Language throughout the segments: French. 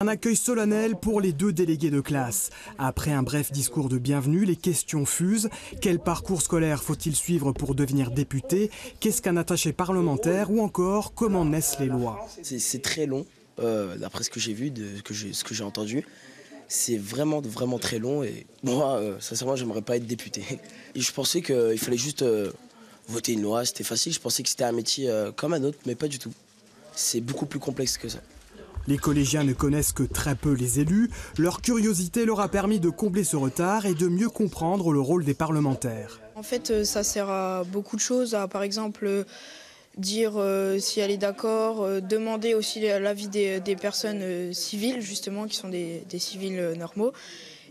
Un accueil solennel pour les deux délégués de classe. Après un bref discours de bienvenue, les questions fusent. Quel parcours scolaire faut-il suivre pour devenir député? Qu'est-ce qu'un attaché parlementaire? Ou encore, comment naissent les lois? C'est très long, d'après ce que j'ai vu, ce que j'ai entendu. C'est vraiment très long et moi, sincèrement, j'aimerais pas être député. Et je pensais qu'il fallait juste voter une loi, c'était facile. Je pensais que c'était un métier comme un autre, mais pas du tout. C'est beaucoup plus complexe que ça. Les collégiens ne connaissent que très peu les élus. Leur curiosité leur a permis de combler ce retard et de mieux comprendre le rôle des parlementaires. En fait, ça sert à beaucoup de choses, par exemple dire si elle est d'accord, demander aussi l'avis des personnes civiles, justement, qui sont des civils normaux,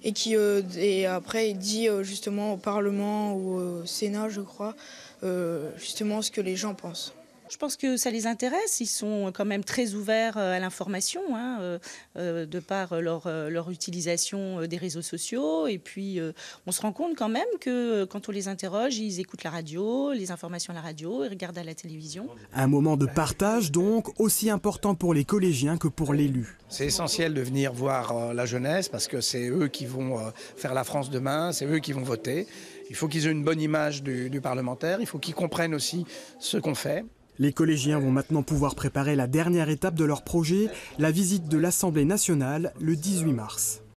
et après il dit justement au Parlement ou au Sénat, je crois, justement ce que les gens pensent. Je pense que ça les intéresse, ils sont quand même très ouverts à l'information, de par leur utilisation des réseaux sociaux. Et puis on se rend compte quand même que quand on les interroge, ils écoutent la radio, les informations à la radio, ils regardent à la télévision. Un moment de partage donc, aussi important pour les collégiens que pour l'élu. C'est essentiel de venir voir la jeunesse parce que c'est eux qui vont faire la France demain, c'est eux qui vont voter. Il faut qu'ils aient une bonne image du parlementaire, il faut qu'ils comprennent aussi ce qu'on fait. Les collégiens vont maintenant pouvoir préparer la dernière étape de leur projet, la visite de l'Assemblée nationale le 18 mars.